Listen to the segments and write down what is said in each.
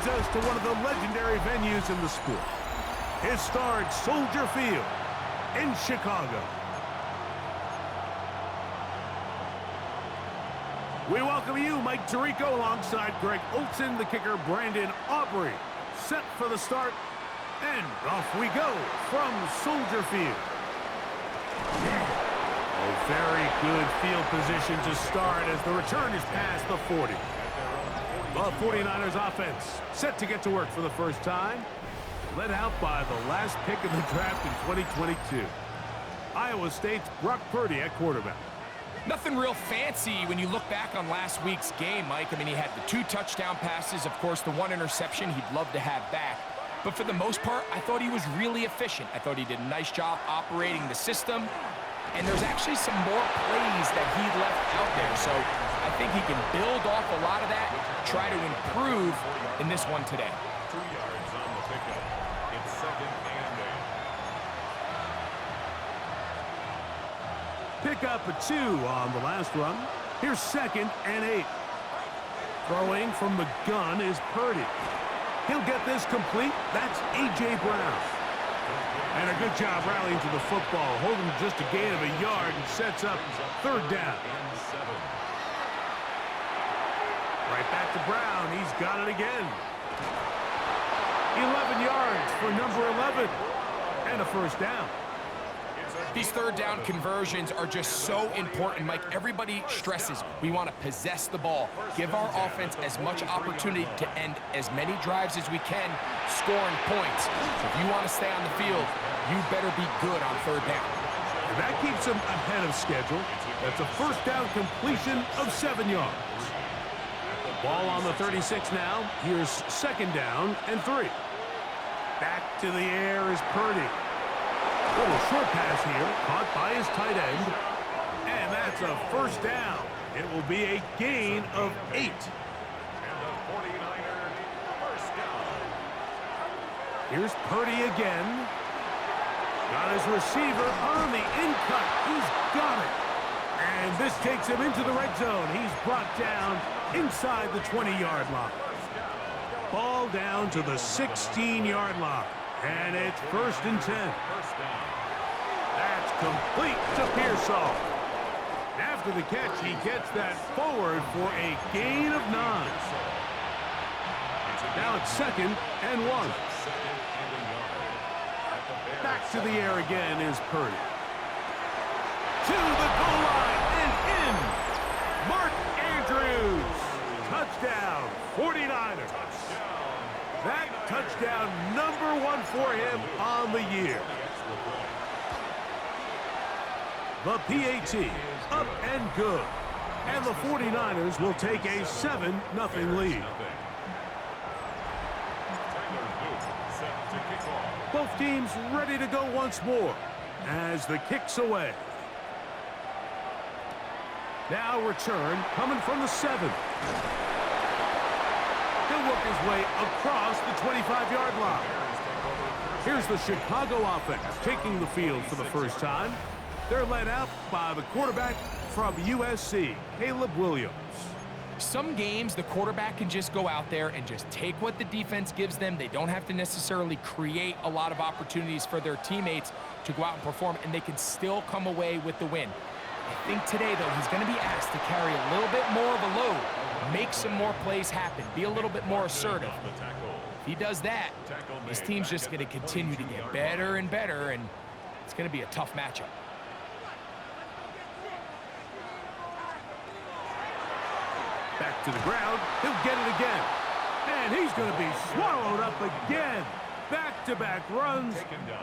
brings us to one of the legendary venues in the sport. Historic Soldier Field in Chicago. We welcome you, Mike Tirico, alongside Greg Olson, the kicker, Brandon Aubrey. Set for the start, and off we go from Soldier Field. A very good field position to start as the return is past the 40. The 49ers offense set to get to work for the first time, led out by the last pick of the draft in 2022. Iowa State's Brock Purdy at quarterback. Nothing real fancy when you look back on last week's game, Mike. I mean, he had the 2 touchdown passes, of course, the 1 interception he'd love to have back. But for the most part, I thought he was really efficient. I thought he did a nice job operating the system. And there's actually some more plays that he left out there. So I think he can build off a lot of that, try to improve in this one today. 2 yards on the pickup. It's 2nd and 8. Pick up a 2 on the last run. Here's 2nd and 8. Throwing from the gun is Purdy. He'll get this complete. That's A.J. Brown. And a good job rallying to the football, holding just a gain of a yard and sets up 3rd down. Right back to Brown. He's got it again. 11 yards for number 11. And a 1st down. These 3rd down conversions are just so important, Mike. Everybody stresses we want to possess the ball, give our offense as much opportunity to end as many drives as we can, scoring points. If you want to stay on the field, you better be good on 3rd down. And that keeps them ahead of schedule. That's a 1st down completion of 7 yards. Ball on the 36 now. Here's 2nd down and 3. Back to the air is Purdy. Little short pass here, caught by his tight end. And that's a 1st down. It will be a gain of 8. And the 49er 1st down. Here's Purdy again. Got his receiver on the in-cut. He's got it. And this takes him into the red zone. He's brought down inside the 20-yard line. Ball down to the 16-yard line. And it's 1st and 10. That's complete to Pearsall. After the catch, he gets that forward for a gain of 9. Now it's 2nd and 1. Back to the air again is Purdy. To the goal line and in. Mark Andrews. Touchdown, 49ers. That touchdown number 1 for him on the year. The PAT up and good. And the 49ers will take a 7-0 lead. Both teams ready to go once more as the kick's away. Now return coming from the 7. He'll work his way across the 25-yard line. Here's the Chicago offense taking the field for the first time. They're led out by the quarterback from USC, Caleb Williams. Some games, the quarterback can just go out there and just take what the defense gives them. They don't have to necessarily create a lot of opportunities for their teammates to go out and perform, and they can still come away with the win. I think today, though, he's going to be asked to carry a little bit more of a load, make some more plays happen, be a little bit more assertive. If he does that, his team's just going to continue to get better and better, and it's going to be a tough matchup. Back to the ground. He'll get it again. And he's going to be swallowed up again. Back-to-back runs,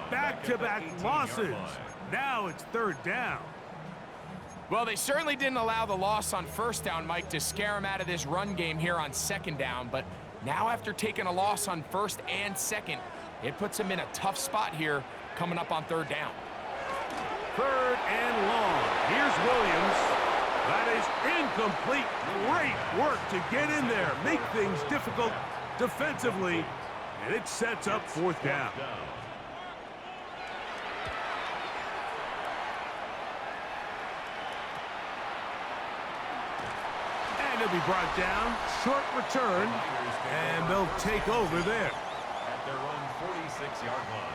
back-to-back losses. Now it's 3rd down. Well, they certainly didn't allow the loss on 1st down, Mike, to scare him out of this run game here on 2nd down. But now after taking a loss on 1st and 2nd, it puts him in a tough spot here coming up on 3rd down. 3rd and long. Here's Williams. That is incomplete. Great work to get in there, make things difficult defensively, and it sets up 4th down. And He'll be brought down. Short return. And they'll take over there. At their own 46-yard line.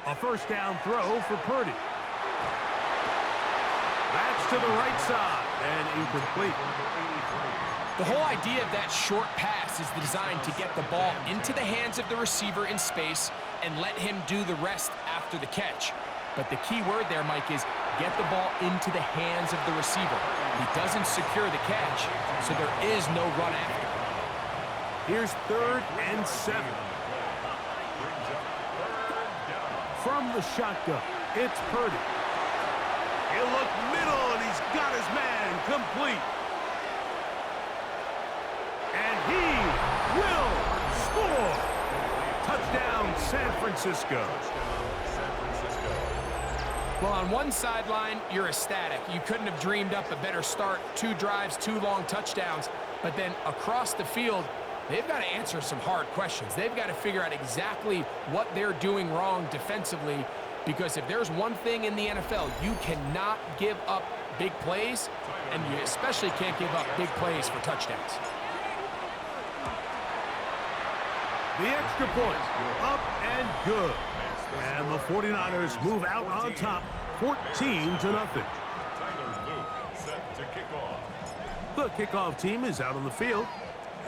A first down throw for Purdy. That's to the right side and incomplete. The whole idea of that short pass is designed to get the ball into the hands of the receiver in space and let him do the rest after the catch. But the key word there, Mike, is get the ball into the hands of the receiver. He doesn't secure the catch, so there is no run after. Here's 3rd and 7. From the shotgun, it's Purdy. He'll look middle, and he's got his man complete. And he will score. Touchdown, San Francisco. Well, on one sideline, you're ecstatic. You couldn't have dreamed up a better start. 2 drives, 2 long touchdowns. But then across the field, they've got to answer some hard questions. They've got to figure out exactly what they're doing wrong defensively, because if there's one thing in the NFL, you cannot give up big plays, and you especially can't give up big plays for touchdowns. The extra point, up and good. And the 49ers move out on top, 14-0. Set to kick off. The kickoff team is out on the field,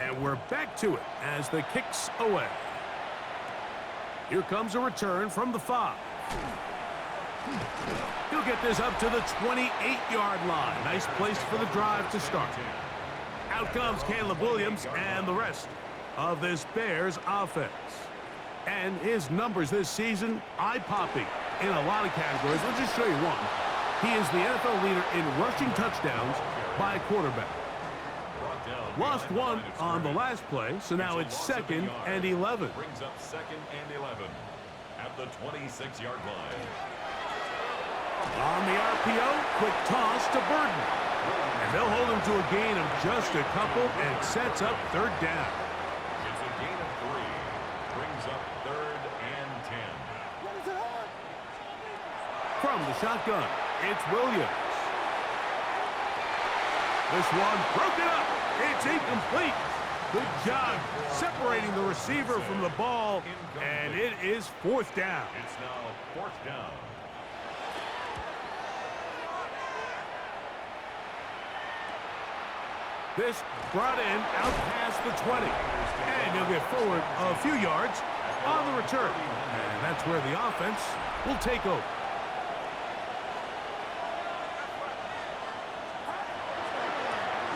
and we're back to it as the kick's away. Here comes a return from the 5. He'll get this up to the 28-yard line. Nice place for the drive to start. Out comes Caleb Williams and the rest of this Bears offense. And his numbers this season, eye-popping in a lot of categories. Let's just show you one. He is the NFL leader in rushing touchdowns by a quarterback. Lost one on the last play, so now it's 2nd and 11. Brings up 2nd and 11 at the 26-yard line. On the RPO, quick toss to Burton. And they'll hold him to a gain of just a couple, and sets up 3rd down. It's a gain of 3. Brings up 3rd and 10. From the shotgun, it's Williams. This one broken up. It's incomplete. Good job separating the receiver from the ball, and it is 4th down. It's now 4th down. This brought in out past the 20. And he'll get forward a few yards on the return. And that's where the offense will take over.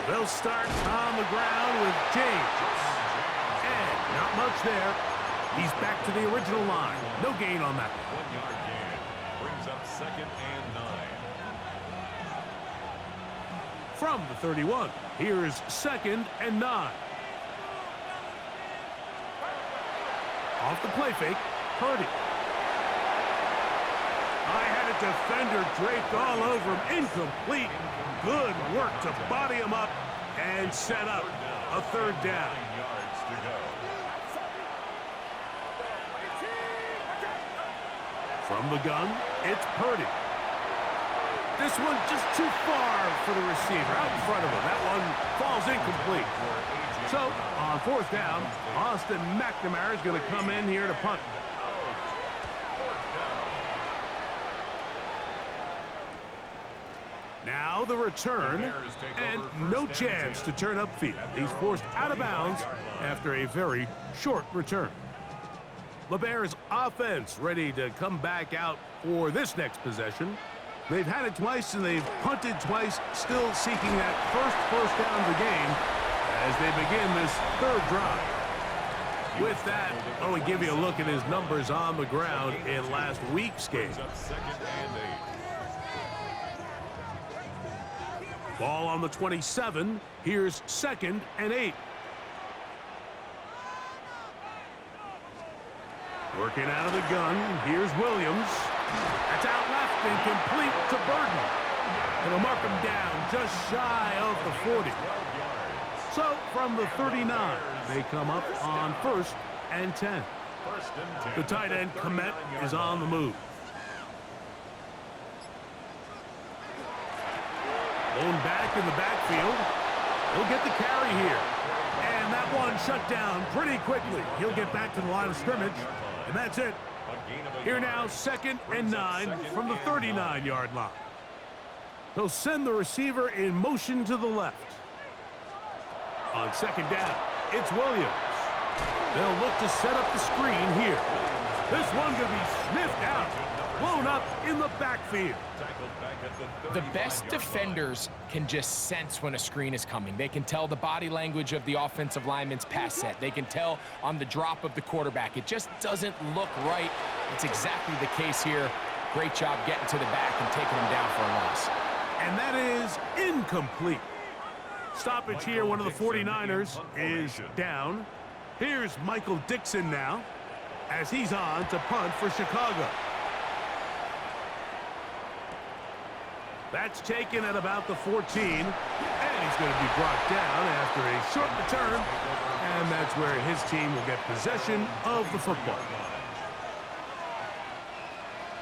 They'll start on the ground with James. And not much there. He's back to the original line. No gain on that. 1-yard gain. Brings up 2nd and 9. From the 31, here's 2nd and 9. Off the play fake, Purdy. I had a defender draped all over him. Incomplete. Good work to body him up and set up a 3rd down. 9 yards to go. From the gun, it's Purdy. This one just too far for the receiver, out in front of him. That one falls incomplete. So, on 4th down, Austin McNamara is going to come in here to punt. Now the return, and no chance to turn upfield. He's forced out of bounds after a very short return. The Bears offense ready to come back out for this next possession. They've had it twice and they've punted twice, still seeking that first down of the game as they begin this 3rd drive. With that, I want to give you a look at his numbers on the ground in last week's game. Brings up 2nd and 8. Ball on the 27. Here's 2nd and 8. Working out of the gun. Here's Williams. That's out left and complete to Burton. And they'll mark him down just shy of the 40. So from the 39, they come up on 1st and 10. The tight end, Komet, is on the move. Blown back in the backfield. He'll get the carry here. And that one shut down pretty quickly. He'll get back to the line of scrimmage, and that's it. Here now, 2nd and 9 from the 39-yard line. He'll send the receiver in motion to the left. On 2nd down, it's Williams. They'll look to set up the screen here. This one could be sniffed out, blown up in the backfield. The best defenders can just sense when a screen is coming. They can tell the body language of the offensive lineman's pass set. They can tell on the drop of the quarterback. It just doesn't look right. It's exactly the case here. Great job getting to the back and taking him down for a loss. And that is incomplete. Stoppage here, one of the 49ers is down. Here's Michael Dixon now, as he's on to punt for Chicago. That's taken at about the 14, and he's going to be brought down after a short return, and that's where his team will get possession of the football.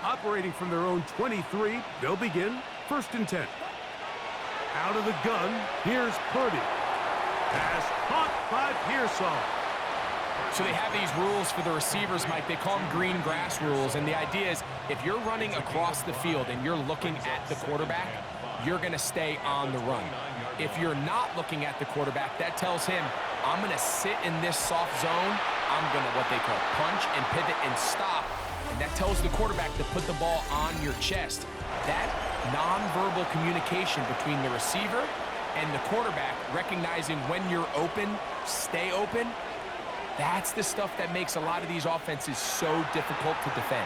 Operating from their own 23, they'll begin 1st and 10. Out of the gun, here's Purdy. Pass caught by Pearsall. So they have these rules for the receivers, Mike. They call them green grass rules, and the idea is if you're running across the field and you're looking at the quarterback, you're going to stay on the run. If you're not looking at the quarterback, that tells him, I'm going to sit in this soft zone. I'm going to, what they call, punch and pivot and stop. And that tells the quarterback to put the ball on your chest. That nonverbal communication between the receiver and the quarterback, recognizing when you're open, stay open, that's the stuff that makes a lot of these offenses so difficult to defend.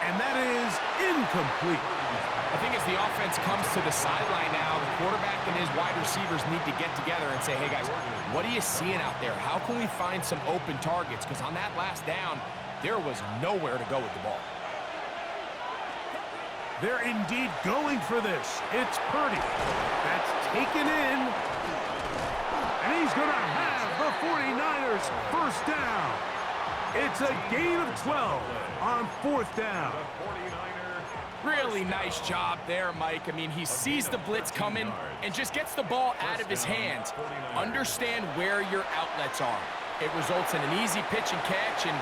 And that is incomplete. I think as the offense comes to the sideline now, the quarterback and his wide receivers need to get together and say, hey guys, what are you seeing out there? How can we find some open targets? Because on that last down, there was nowhere to go with the ball. They're indeed going for this. It's Purdy. That's taken in. And he's going to have the 49ers first down. It's a gain of 12 on 4th down. Really nice job there, Mike. I mean, he sees the blitz coming and just gets the ball out of his hands. Understand where your outlets are. It results in an easy pitch and catch and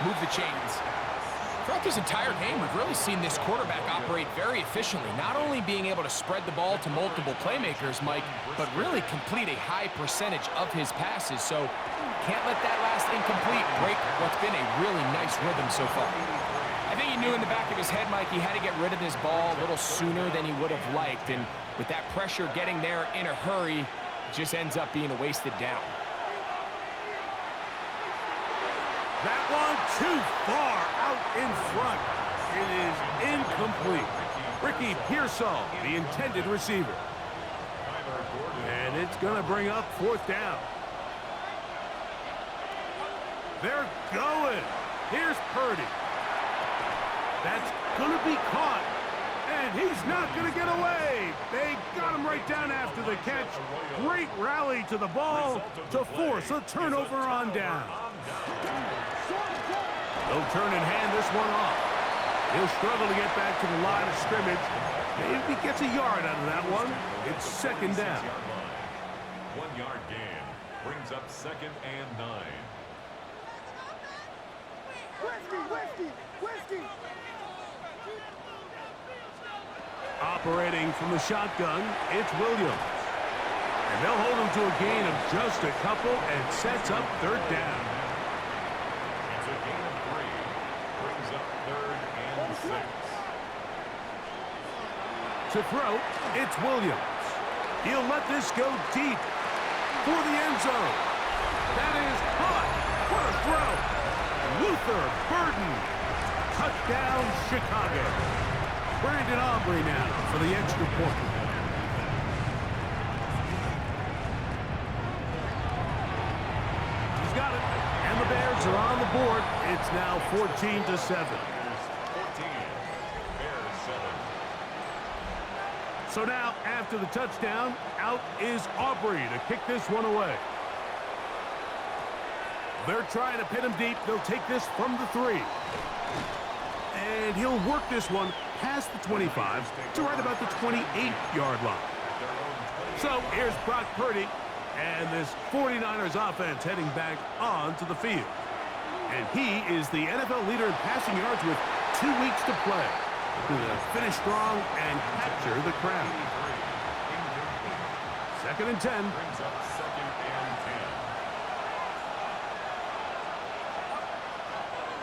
move the chains. Throughout this entire game, we've really seen this quarterback operate very efficiently, not only being able to spread the ball to multiple playmakers, Mike, but really complete a high percentage of his passes. So can't let that last incomplete break what's been a really nice rhythm so far. I think he knew in the back of his head, Mike, he had to get rid of this ball a little sooner than he would have liked. And with that pressure getting there in a hurry, it just ends up being a wasted down. That one too far out in front. It is incomplete. Ricky Pearsall, the intended receiver. And it's going to bring up 4th down. They're going. Here's Purdy. That's going to be caught. And he's not going to get away. They got him right down after the catch. Great rally to the ball to force a turnover on down. They'll turn and hand this one off. He'll struggle to get back to the line of scrimmage. Maybe he gets a yard out of that one. It's 2nd down. 1-yard gain brings up 2nd and 9. Operating from the shotgun, it's Williams. And they'll hold him to a gain of just a couple and sets up 3rd down. It's a gain of 3. Brings up 3rd and 6. To throw, it's Williams. He'll let this go deep for the end zone. That is caught. What a throw. Luther Burden. Touchdown, Chicago. Brandon Aubrey now for the extra point. He's got it. And the Bears are on the board. It's now 14-7. So now, after the touchdown, out is Aubrey to kick this one away. They're trying to pin him deep. They'll take this from the 3. And he'll work this one past the 25 to right about the 28-yard line. So here's Brock Purdy and this 49ers offense heading back onto the field. And he is the NFL leader in passing yards with 2 weeks to play. To finish strong and capture the crowd. 2nd and 10.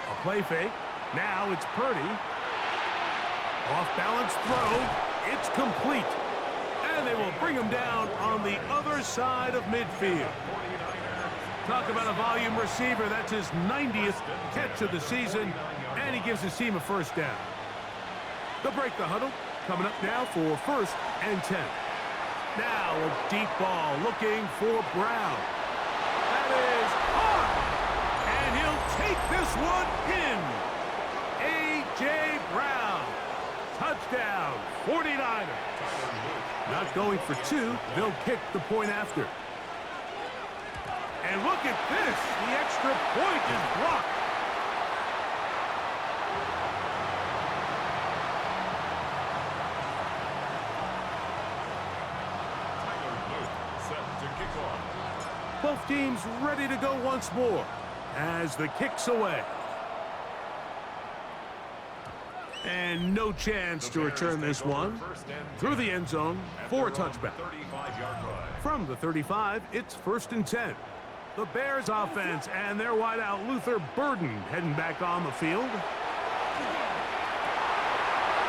A play fake. Now it's Purdy. Off-balance throw. It's complete. And they will bring him down on the other side of midfield. Talk about a volume receiver. That's his 90th catch of the season. And he gives his team a first down. They'll break the huddle. Coming up now for 1st and 10. Now a deep ball looking for Brown. That is hard. And he'll take this one in. A.J. Brown. Touchdown, 49ers. Not going for 2. They'll kick the point after. And look at this. The extra point is blocked. Both teams ready to go once more as the kick's away. And no chance to return this one through the end zone for a touchback. From the 35, it's 1st and 10. The Bears offense and their wideout Luther Burden heading back on the field.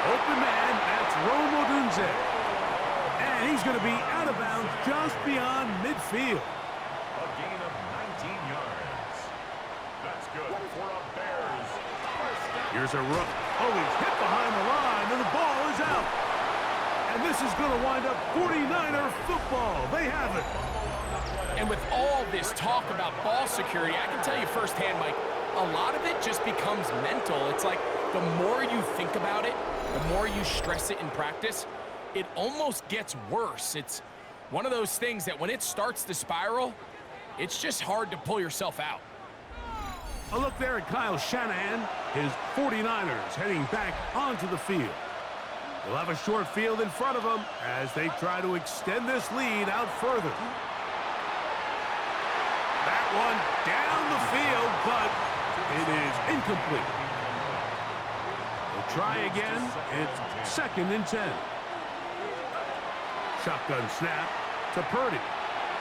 Open man, that's Rome Odunze. And he's going to be out of bounds just beyond midfield. A gain of 19 yards. That's good for a Bears first down. Here's a run. Oh, he's hit behind the line, and the ball is out. And this is going to wind up 49er football. They have it. And with all this talk about ball security, I can tell you firsthand, Mike, a lot of it just becomes mental. It's like the more you think about it, the more you stress it in practice, it almost gets worse. It's one of those things that when it starts to spiral, it's just hard to pull yourself out. A look there at Kyle Shanahan, his 49ers heading back onto the field. They'll have a short field in front of them as they try to extend this lead out further. That one down the field, but it is incomplete. They'll try again. It's 2nd and 10. Shotgun snap to Purdy.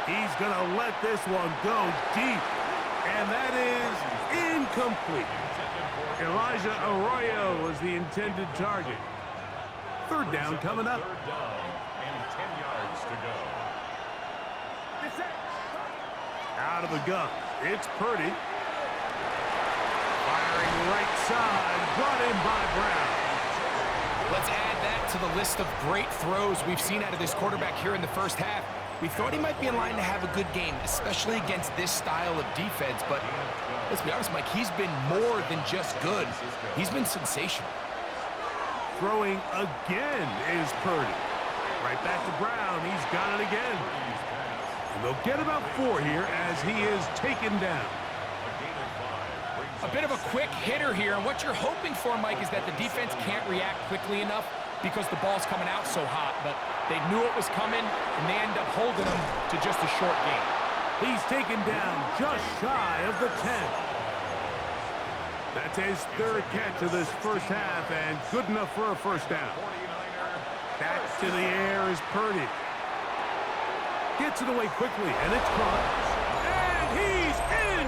He's going to let this one go deep. And that is incomplete. Elijah Arroyo was the intended target. 3rd down coming up. 3rd down and 10 yards to go. Out of the gun. It's Purdy. Firing right side. Brought in by Brown. Let's add that to the list of great throws we've seen out of this quarterback here in the first half. We thought he might be in line to have a good game, especially against this style of defense. But let's be honest, Mike, he's been more than just good. He's been sensational. Throwing again is Purdy. Right back to Brown. He's got it again. And they'll get about 4 here as he is taken down. A bit of a quick hitter here, and what you're hoping for, Mike, is that the defense can't react quickly enough because the ball's coming out so hot. But they knew it was coming, and they end up holding him to just a short game. He's taken down just shy of the 10. That's his 3rd catch of this first half, and good enough for a first down. Back to the air is Purdy. Gets it away quickly, and it's caught. And he's in!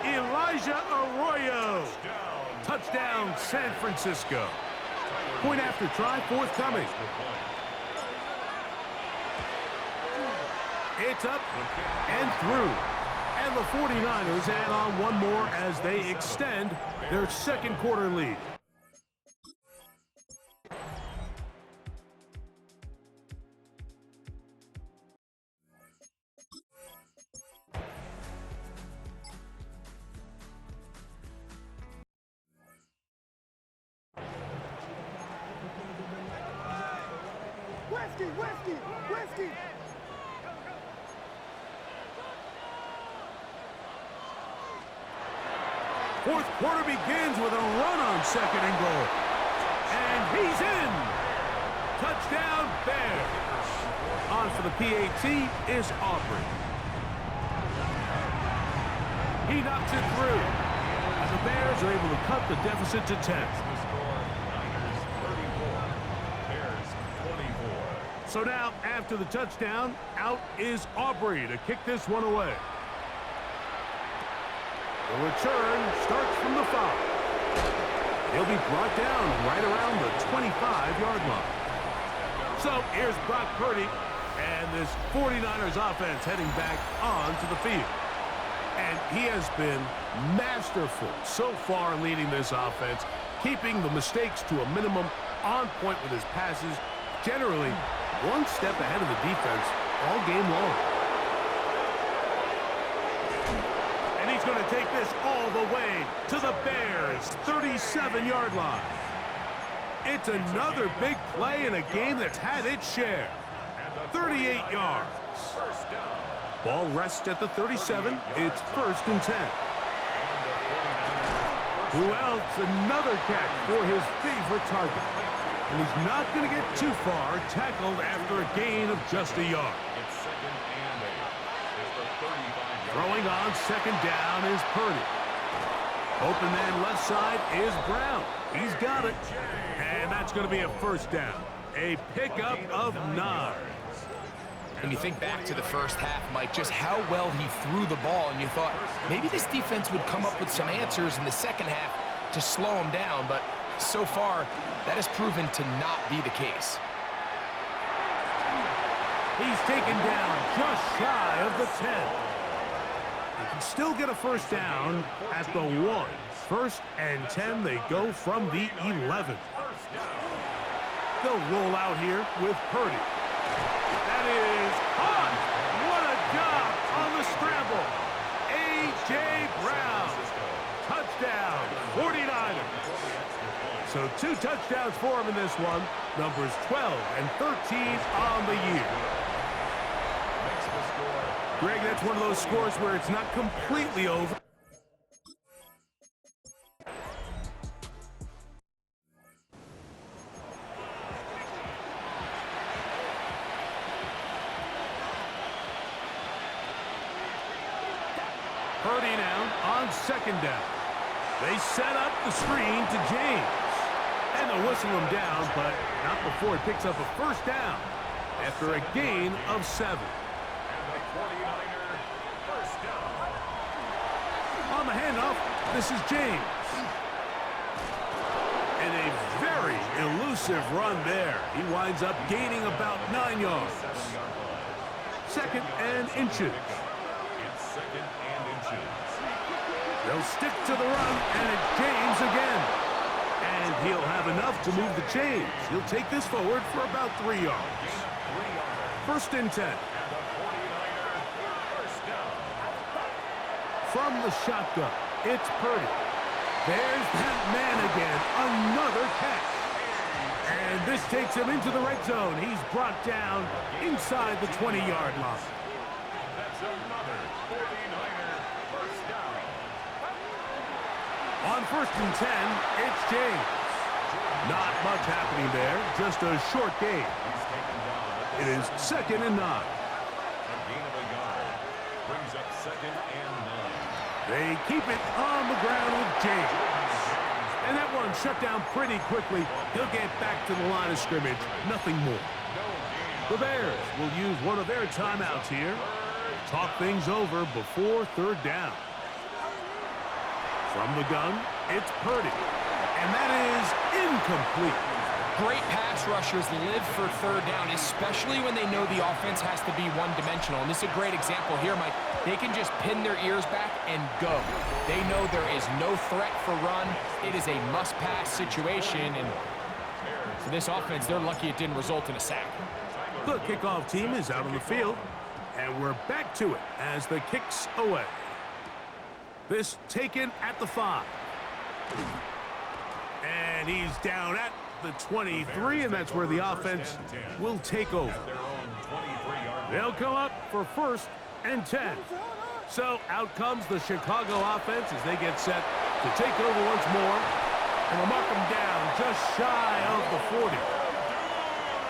Elijah Arroyo. Touchdown, San Francisco. Point after try, forthcoming. It's up and through. And the 49ers add on one more as they extend their 2nd quarter lead. Fourth quarter begins with a run on second and goal. And he's in. Touchdown, Bears. On for the PAT is Aubrey. He knocks it through. And the Bears are able to cut the deficit to 10. So now, after the touchdown, out is Aubrey to kick this one away. The return starts from the 5. He'll be brought down right around the 25-yard line. So here's Brock Purdy and this 49ers offense heading back onto the field. And he has been masterful so far leading this offense, keeping the mistakes to a minimum, on point with his passes, generally one step ahead of the defense all game long. And he's going to take this all the way to the Bears' 37-yard line. It's another big play in a game that's had its share. 38 yards. Ball rests at the 37. It's 1st and 10. Who else? Another catch for his favorite target. And he's not going to get too far, tackled after a gain of just a yard. Throwing on 2nd down is Purdy. Open man left side is Brown. He's got it. And that's going to be a 1st down. A pickup of 9. When you think back to the first half, Mike, just how well he threw the ball, and you thought maybe this defense would come up with some answers in the second half to slow him down, but so far, that has proven to not be the case. He's taken down just shy of the 10. He can still get a 1st down at the 1. 1st and 10, they go from the 11. They'll roll out here with Purdy. That is caught. What a job on the scramble. A.J. Brown. Touchdown, 49ers. So 2 touchdowns for him in this one. Numbers 12 and 13 on the year. Greg, that's one of those scores where it's not completely over. Purdy now on 2nd down. They set up the screen to James. And they'll whistle him down, but not before he picks up a 1st down after a gain of 7. On the handoff, this is James. And a very elusive run there. He winds up gaining about 9 yards. 2nd and inches. They'll stick to the run, and it's James again. And he'll have enough to move the chains. He'll take this forward for about 3 yards. 1st and 10. From the shotgun, it's Purdy. There's that man again, another catch. And this takes him into the red zone. He's brought down inside the 20-yard line. That's another 49er 1st down. On 1st and 10, it's James. Not much happening there, just a short gain. It is 2nd and 9. A gain of a yard brings up 2nd and 9. They keep it on the ground with James. And that one shut down pretty quickly. He'll get back to the line of scrimmage. Nothing more. The Bears will use one of their timeouts here. Talk things over before 3rd down. From the gun, it's Purdy. And that is incomplete. Great pass rushers live for 3rd down, especially when they know the offense has to be one-dimensional. And this is a great example here, Mike. They can just pin their ears back and go. They know there is no threat for run. It is a must-pass situation. And for this offense, they're lucky it didn't result in a sack. The kickoff team is out on the field. And we're back to it as the kick's away. This taken at the 5. And he's down at the 23, and that's where the offense will take over. They'll come up for 1st and 10. So out comes the Chicago offense as they get set to take over once more. And they'll mark them down just shy of the 40.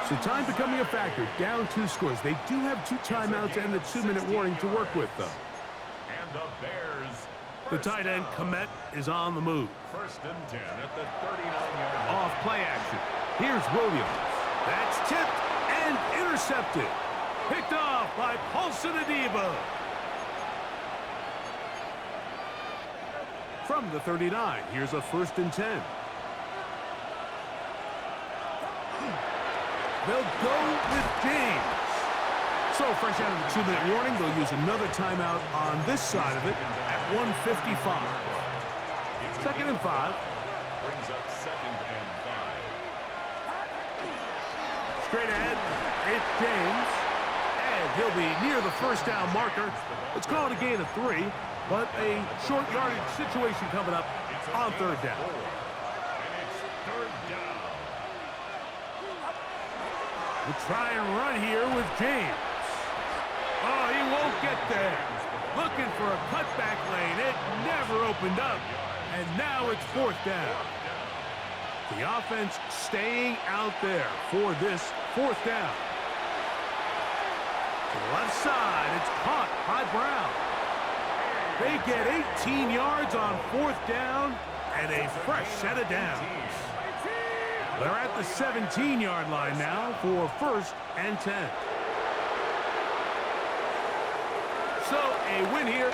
So time becoming a factor, down 2 scores. They do have 2 timeouts and the 2-minute warning to work with, though. And the Bears. The tight end, Komet, is on the move. 1st and 10 at the 39-yard line. Off play action. Here's Williams. That's tipped and intercepted. Picked off by Paulson Adebo. From the 39, here's a 1st and 10. They'll go with James. So fresh out of the 2-minute warning, they'll use another timeout on this side of it at 1:55. 2nd and 5. Brings up 2nd and 5. Straight ahead, it's James. And he'll be near the 1st down marker. Let's call it a gain of 3, but a short yardage situation coming up on 3rd down. And it's 3rd down. We'll try and run here with James. Oh, he won't get there. Looking for a cutback lane. It never opened up. And now it's 4th down. The offense staying out there for this 4th down. To the left side, it's caught by Brown. They get 18 yards on 4th down and a fresh set of downs. They're at the 17-yard line now for 1st and 10. So a win here.